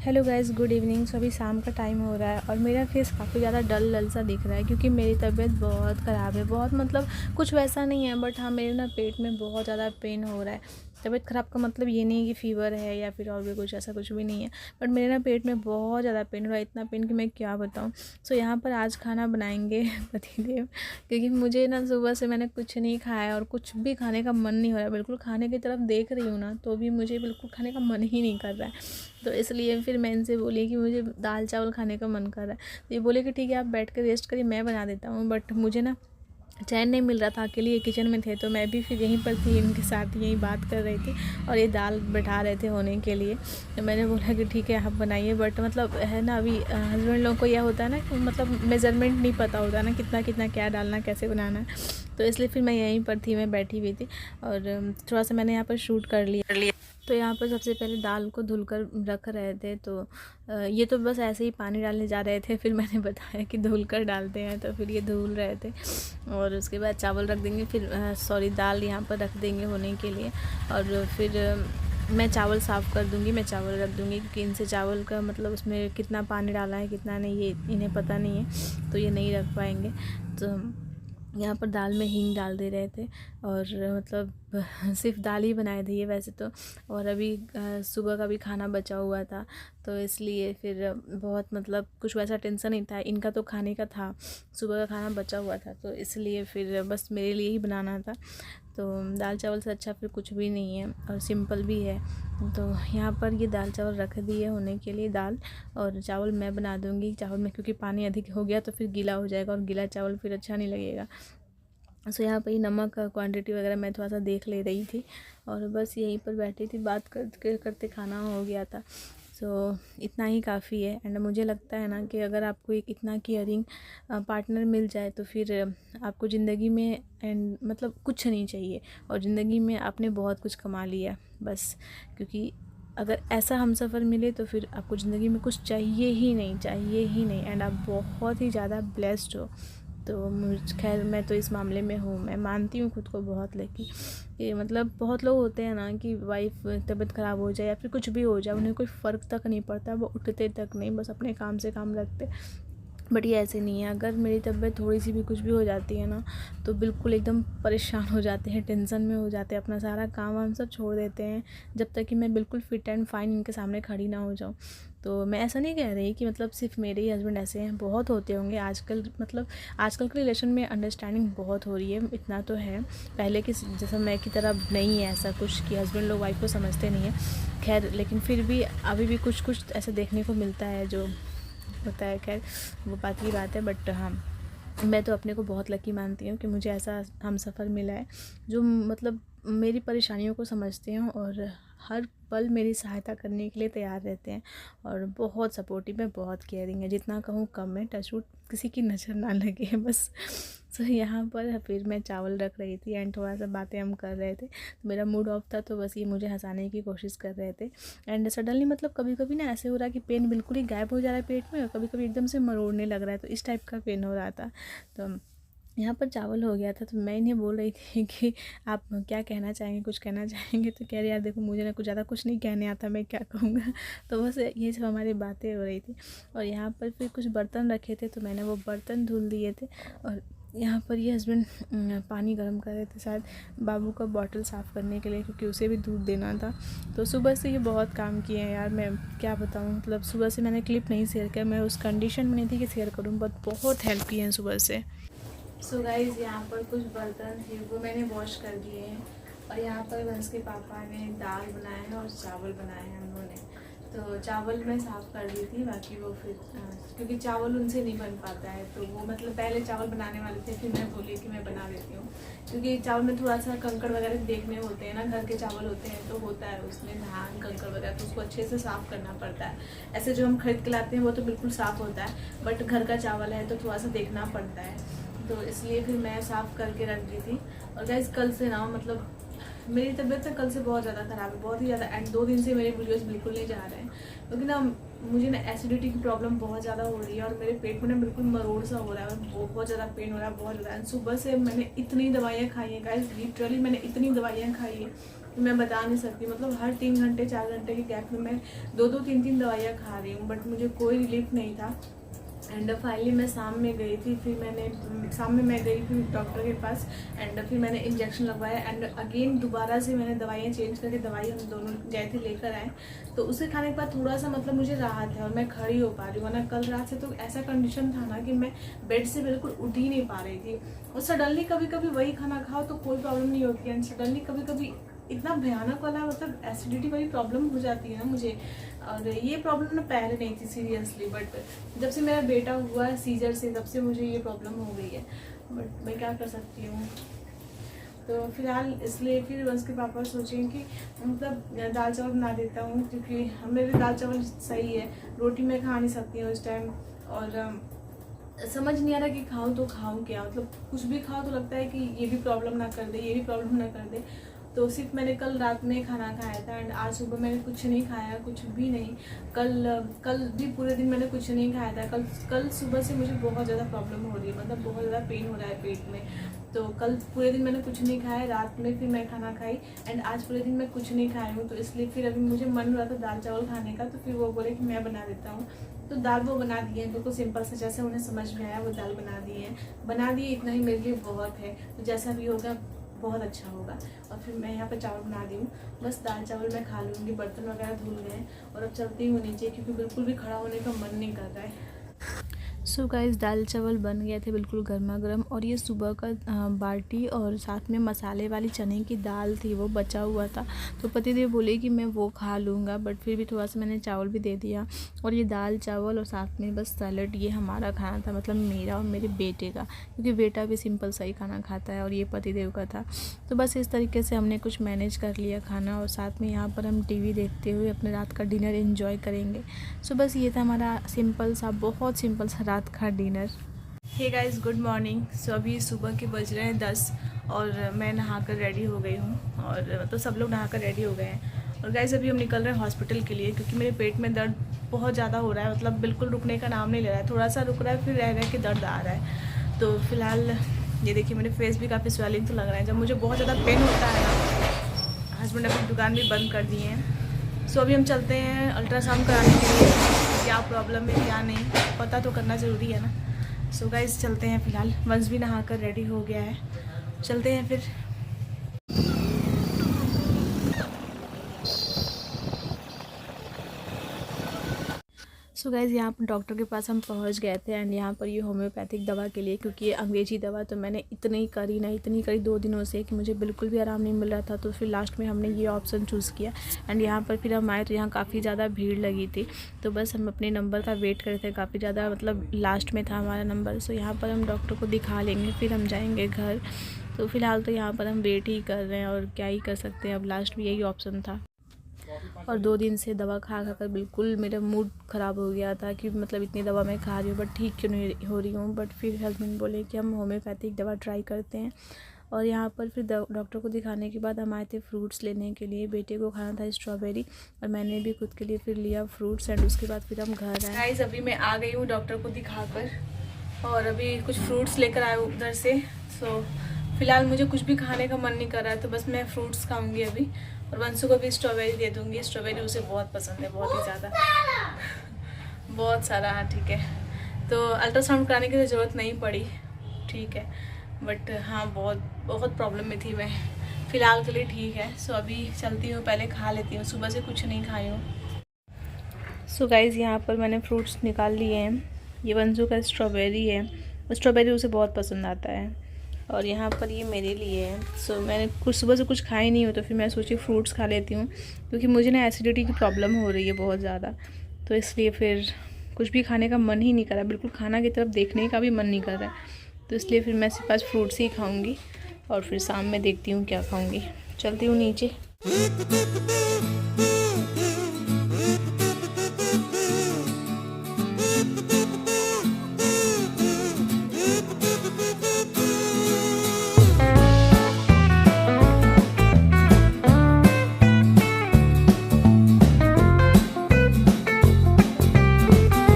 Hello guys, good evening. So अभी शाम का टाइम हो रहा है और मेरा फेस काफ़ी ज़्यादा डल डल सा दिख रहा है क्योंकि मेरी तबीयत बहुत ख़राब है। बहुत मतलब कुछ वैसा नहीं है, बट हाँ मेरे ना पेट में बहुत ज़्यादा पेन हो रहा है। तबीयत ख़राब का मतलब ये नहीं है कि फ़ीवर है या फिर और भी कुछ, ऐसा कुछ भी नहीं है। बट मेरे ना पेट में बहुत ज़्यादा पेन हो रहा है, इतना पेन कि मैं क्या बताऊँ। सो यहाँ पर आज खाना बनाएंगे पतिदेव, क्योंकि मुझे ना सुबह से मैंने कुछ नहीं खाया और कुछ भी खाने का मन नहीं हो रहा है। बिल्कुल खाने की तरफ देख रही हूँ ना तो भी मुझे बिल्कुल खाने का मन ही नहीं कर रहा है। तो इसलिए फिर मैं इनसे बोली कि मुझे दाल चावल खाने का मन कर रहा है। तो ये बोले कि ठीक है आप बैठ कर रेस्ट करिए, मैं बना देता हूँ। बट मुझे ना चैन नहीं मिल रहा था, अकेले ये किचन में थे तो मैं भी फिर यहीं पर थी, इनके साथ यहीं बात कर रही थी और ये दाल बैठा रहे थे होने के लिए। तो मैंने बोला कि ठीक है आप बनाइए। बट मतलब है ना, अभी हस्बैंड लोगों को यह होता है ना कि मतलब मेज़रमेंट नहीं पता होता ना, कितना कितना क्या डालना, कैसे बनाना है। तो इसलिए फिर मैं यहीं पर थी, मैं बैठी हुई थी और थोड़ा सा मैंने यहाँ पर शूट कर लिया। तो यहाँ पर सबसे पहले दाल को धुलकर रख रहे थे। तो ये तो बस ऐसे ही पानी डालने जा रहे थे, फिर मैंने बताया कि धुल कर डालते हैं, तो फिर ये धुल रहे थे। और उसके बाद चावल रख देंगे, फिर सॉरी दाल यहाँ पर रख देंगे होने के लिए। और फिर मैं चावल साफ़ कर दूँगी, मैं चावल रख दूँगी क्योंकि इनसे चावल का मतलब उसमें कितना पानी डाला है कितना नहीं ये इन्हें पता नहीं है, तो ये नहीं रख पाएंगे। तो यहाँ पर दाल में हींग डाल दे रहे थे और मतलब सिर्फ दाल ही बनाए थे ये वैसे तो। और अभी सुबह का भी खाना बचा हुआ था, तो इसलिए फिर बहुत मतलब कुछ वैसा टेंशन नहीं था। इनका तो खाने का था, सुबह का खाना बचा हुआ था, तो इसलिए फिर बस मेरे लिए ही बनाना था। तो दाल चावल से अच्छा फिर कुछ भी नहीं है और सिंपल भी है। तो यहाँ पर ये दाल चावल रख दिए होने के लिए, दाल और चावल मैं बना दूँगी। चावल में क्योंकि पानी अधिक हो गया तो फिर गीला हो जाएगा और गीला चावल फिर अच्छा नहीं लगेगा। सो यहाँ पर ही नमक का क्वांटिटी वगैरह मैं थोड़ा सा देख ले रही थी और बस यहीं पर बैठी थी, बात करते करते खाना हो गया था। सो इतना ही काफ़ी है। एंड मुझे लगता है ना कि अगर आपको एक इतना केयरिंग पार्टनर मिल जाए तो फिर आपको ज़िंदगी में एंड मतलब कुछ नहीं चाहिए और ज़िंदगी में आपने बहुत कुछ कमा लिया बस। क्योंकि अगर ऐसा हमसफ़र मिले तो फिर आपको ज़िंदगी में कुछ चाहिए ही नहीं, चाहिए ही नहीं। एंड आप बहुत ही ज़्यादा ब्लेस्ड हो। तो खैर मैं तो इस मामले में हूँ, मैं मानती हूँ खुद को बहुत लकी। ये मतलब बहुत लोग होते हैं ना कि वाइफ तबीयत ख़राब हो जाए या फिर कुछ भी हो जाए उन्हें कोई फ़र्क तक नहीं पड़ता, वो उठते तक नहीं, बस अपने काम से काम रखते। बट ये ऐसे नहीं है। अगर मेरी तबीयत थोड़ी सी भी कुछ भी हो जाती है ना तो बिल्कुल एकदम परेशान हो जाते हैं, टेंशन में हो जाते हैं, अपना सारा काम वाम सब छोड़ देते हैं जब तक कि मैं बिल्कुल फ़िट एंड फाइन इनके सामने खड़ी ना हो जाऊँ। तो मैं ऐसा नहीं कह रही कि मतलब सिर्फ मेरे ही हस्बैंड ऐसे हैं, बहुत होते होंगे आजकल। मतलब आजकल के रिलेशन में अंडरस्टैंडिंग बहुत हो रही है, इतना तो है। पहले के जैसा मैं की तरह नहीं है ऐसा कुछ कि हस्बैंड लोग वाइफ को समझते नहीं है। खैर लेकिन फिर भी अभी भी कुछ कुछ ऐसा देखने को मिलता है जो होता है। खैर वो बात की बात है। बट हाँ, मैं तो अपने को बहुत लकी मानती हूँ कि मुझे ऐसा हमसफ़र मिला है जो मतलब मेरी परेशानियों को समझते हैं और हर पल मेरी सहायता करने के लिए तैयार रहते हैं और बहुत सपोर्टिव है, बहुत केयरिंग है। जितना कहूँ कम है, टचवुड किसी की नज़र ना लगे बस। सो यहाँ पर फिर मैं चावल रख रही थी एंड थोड़ा सा बातें हम कर रहे थे। तो मेरा मूड ऑफ था तो बस ये मुझे हंसाने की कोशिश कर रहे थे। एंड सडनली मतलब कभी कभी ना ऐसे हो रहा है कि पेन बिल्कुल ही गायब हो जा रहा है पेट में और कभी कभी एकदम से मरोड़ने लग रहा है, तो इस टाइप का पेन हो रहा था। तो यहाँ पर चावल हो गया था तो मैं इन्हें बोल रही थी कि आप क्या कहना चाहेंगे, कुछ कहना चाहेंगे। तो कह रहे यार देखो मुझे ना कुछ ज़्यादा कुछ नहीं कहने आता, मैं क्या कहूँगा। तो बस ये सब हमारी बातें हो रही थी। और यहाँ पर फिर कुछ बर्तन रखे थे तो मैंने वो बर्तन धुल दिए थे। और यहाँ पर ये हस्बैंड पानी गर्म कर रहे थे शायद बाबू का बॉटल साफ़ करने के लिए, क्योंकि उसे भी दूध देना था। तो सुबह से ये बहुत काम किए हैं यार, मैं क्या बताऊँ। मतलब सुबह से मैंने क्लिप नहीं शेयर किया, मैं उस कंडीशन में नहीं थी कि शेयर करूँ, बट बहुत हेल्प किए हैं सुबह से। सो गाइज़ यहाँ पर कुछ बर्तन थे वो मैंने वॉश कर दिए हैं। और यहाँ पर वंश के पापा ने दाल बनाया है और चावल बनाए हैं उन्होंने। तो चावल मैं साफ़ कर दी थी, बाकी वो फिर क्योंकि चावल उनसे नहीं बन पाता है तो वो मतलब पहले चावल बनाने वाले थे, फिर मैं बोली कि मैं बना देती हूँ। क्योंकि चावल में थोड़ा सा कंकड़ वगैरह देखने होते हैं ना, घर के चावल होते हैं तो होता है उसमें धान कंकड़ वगैरह, तो उसको अच्छे से साफ़ करना पड़ता है। ऐसे जो हम खरीद के लाते हैं वो तो बिल्कुल साफ़ होता है, बट घर का चावल है तो थोड़ा सा देखना पड़ता है। तो इसलिए फिर मैं साफ़ करके रख दी थी। और गाइस कल से ना मतलब मेरी तबीयत कल से बहुत ज़्यादा ख़राब है, बहुत ही ज़्यादा। एंड 2 दिन से मेरे वीडियोस बिल्कुल नहीं जा रहे हैं क्योंकि ना मुझे ना एसिडिटी की प्रॉब्लम बहुत ज़्यादा हो रही है और मेरे पेट में ना बिल्कुल मरोड़ सा हो रहा है, बहुत ज़्यादा पेन हो रहा है, बहुत ज़्यादा। एंड सुबह से मैंने इतनी दवाइयाँ खाई हैं गाइस, लिटरली मैंने इतनी दवाइयाँ खाई हैं मैं बता नहीं सकती। मतलब हर 3 घंटे 4 घंटे के गैप में मैं 2-2 3-3 दवाइयाँ खा रही हूँ, बट मुझे कोई रिलीफ नहीं था। एंड फाइनली मैं शाम में गई थी, फिर मैंने शाम में मैं गई फिर डॉक्टर के पास, एंड फिर मैंने इंजेक्शन लगवाया, एंड अगेन दोबारा से मैंने दवाइयाँ चेंज करके दवाई हम दोनों गए थे लेकर आए। तो उसे खाने के बाद थोड़ा सा मतलब मुझे राहत है और मैं खड़ी हो पा रही हूँ, वरना कल रात से तो ऐसा कंडीशन था ना कि मैं बेड से बिल्कुल उठ ही नहीं पा रही थी। और सडनली कभी कभी वही खाना खाओ तो कोई प्रॉब्लम नहीं होती है, एंड सडनली कभी कभी इतना भयानक वाला मतलब एसिडिटी वाली प्रॉब्लम हो जाती है ना मुझे। और ये प्रॉब्लम ना पहले नहीं थी सीरियसली, बट जब से मेरा बेटा हुआ है सीजर से, तब से मुझे ये प्रॉब्लम हो गई है। बट मैं क्या कर सकती हूँ। तो फिलहाल इसलिए फिर वंश के पापा सोचें कि मतलब दाल चावल बना देता हूँ, क्योंकि मेरे दाल चावल सही है, रोटी मैं खा नहीं सकती हूँ उस टाइम। और समझ नहीं आ रहा कि खाऊँ तो खाऊँ क्या, मतलब कुछ भी खाओ तो लगता है कि ये भी प्रॉब्लम ना कर दे, ये भी प्रॉब्लम ना कर दे। तो सिर्फ मैंने कल रात में खाना खाया था, एंड आज सुबह मैंने कुछ नहीं खाया, कुछ भी नहीं। कल भी पूरे दिन मैंने कुछ नहीं खाया था। कल सुबह से मुझे बहुत ज़्यादा प्रॉब्लम हो रही है, मतलब बहुत ज़्यादा पेन हो रहा है पेट में। तो कल पूरे दिन मैंने कुछ नहीं खाया, रात में फिर मैं खाना खाई, एंड आज पूरे दिन मैं कुछ नहीं खाई हूँ। तो इसलिए फिर अभी मुझे मन हो रहा था दाल चावल खाने का, तो फिर वो बोले कि मैं बना देता हूँ। तो दाल वो बना दिए हैं, बिल्कुल सिंपल से, जैसे उन्हें समझ में आया वो दाल बना बना दिए। इतना ही मेरे लिए बहुत है, तो जैसा भी होगा बहुत अच्छा होगा। और फिर मैं यहाँ पर चावल बना दी हूँ, बस दाल चावल मैं खा लूँगी। बर्तन वगैरह धुल गए हैं और अब चलती हूँ नीचे, क्योंकि बिल्कुल भी खड़ा होने का मन नहीं कर रहा है। सो गाइस, दाल चावल बन गए थे बिल्कुल गर्मा गर्म, और ये सुबह का बाटी और साथ में मसाले वाली चने की दाल थी, वो बचा हुआ था। तो पतिदेव बोले कि मैं वो खा लूँगा, बट फिर भी थोड़ा सा मैंने चावल भी दे दिया। और ये दाल चावल और साथ में बस सैलड, ये हमारा खाना था, मतलब मेरा और मेरे बेटे का, क्योंकि बेटा भी सिंपल सा ही खाना खाता है और ये पतिदेव का था। तो बस इस तरीके से हमने कुछ मैनेज कर लिया खाना, और साथ में यहाँ पर हम टीवी देखते हुए अपने रात का डिनर एंजॉय करेंगे। सो बस ये था हमारा सिंपल सा, बहुत सिंपल सा रात का dinner. Hey guys, good morning. So अभी सुबह के बज रहे हैं 10 और मैं नहाकर रेडी हो गई हूँ, और तो सब लोग नहाकर रेडी हो गए हैं। और गाइस अभी हम निकल रहे हैं हॉस्पिटल के लिए, क्योंकि मेरे पेट में दर्द बहुत ज़्यादा हो रहा है, मतलब बिल्कुल रुकने का नाम नहीं ले रहा है। थोड़ा सा रुक रहा है, फिर रह रह के दर्द आ रहा है। तो फिलहाल ये देखिए, मेरे फेस भी काफ़ी स्वेलिंग तो लग रहा है। जब मुझे बहुत ज़्यादा पेन होता है ना, हस्बैंड अपनी दुकान भी बंद कर दिए हैं। सो अभी हम चलते हैं अल्ट्रासाउंड कराने के लिए, क्या प्रॉब्लम है क्या नहीं पता तो करना ज़रूरी है ना। सो गाइस चलते हैं। फ़िलहाल वंश भी नहाकर रेडी हो गया है, चलते हैं फिर। सो गाइज़, यहाँ पर डॉक्टर के पास हम पहुँच गए थे, एंड यहाँ पर ये होम्योपैथिक दवा के लिए, क्योंकि ये अंग्रेजी दवा तो मैंने इतनी करी 2 दिनों से कि मुझे बिल्कुल भी आराम नहीं मिल रहा था। तो फिर लास्ट में हमने ये ऑप्शन चूज़ किया, एंड यहाँ पर फिर हम आए तो यहाँ काफ़ी ज़्यादा भीड़ लगी थी। तो बस हम अपने नंबर का वेट कर रहे थे, काफ़ी ज़्यादा मतलब लास्ट में था हमारा नंबर। सो यहाँ पर हम डॉक्टर को दिखा लेंगे, फिर हम जाएँगे घर। तो फ़िलहाल तो यहाँ पर हम वेट ही कर रहे हैं, और क्या ही कर सकते हैं, अब लास्ट में यही ऑप्शन था। और 2 दिन से दवा खा कर बिल्कुल मेरा मूड ख़राब हो गया था कि मतलब इतनी दवा मैं खा रही हूँ बट ठीक क्यों नहीं हो रही हूँ। बट फिर हस्बैंड बोले कि हम होम्योपैथिक दवा ट्राई करते हैं। और यहाँ पर फिर डॉक्टर को दिखाने के बाद हम आए थे फ्रूट्स लेने के लिए। बेटे को खाना था स्ट्रॉबेरी, और मैंने भी खुद के लिए फिर लिया फ्रूट्स, एंड उसके बाद फिर हम घर आए। गाइस अभी मैं आ गई हूँ डॉक्टर को दिखाकर, और अभी कुछ फ्रूट्स लेकर आए उधर से। सो फिलहाल मुझे कुछ भी खाने का मन नहीं कर रहा है, तो बस मैं फ्रूट्स खाऊंगी अभी, और वंशु को भी स्ट्रॉबेरी दे दूंगी। स्ट्रॉबेरी उसे बहुत पसंद है, बहुत ही ज़्यादा, बहुत सारा। हाँ ठीक है, तो अल्ट्रासाउंड कराने की तो ज़रूरत नहीं पड़ी, ठीक है। बट हाँ बहुत प्रॉब्लम में थी मैं, फ़िलहाल के लिए ठीक है। सो अभी चलती हूँ, पहले खा लेती हूँ, सुबह से कुछ नहीं खाई हूँ। सो गाइज़ यहाँ पर मैंने फ्रूट्स निकाल लिए हैं। ये वंशु का स्ट्रॉबेरी है, स्ट्रॉबेरी उसे बहुत पसंद आता है, और यहाँ पर ये मेरे लिए है। सो मैंने कुछ सुबह से कुछ खाई नहीं हो, तो फिर मैं सोची फ्रूट्स खा लेती हूँ, क्योंकि मुझे ना एसिडिटी की प्रॉब्लम हो रही है बहुत ज़्यादा। तो इसलिए फिर कुछ भी खाने का मन ही नहीं कर रहा, बिल्कुल खाना की तरफ देखने का भी मन नहीं कर रहा है। तो इसलिए फिर मैं सिर्फ आज फ्रूट्स ही खाऊँगी, और फिर शाम में देखती हूँ क्या खाऊँगी। चलती हूँ नीचे।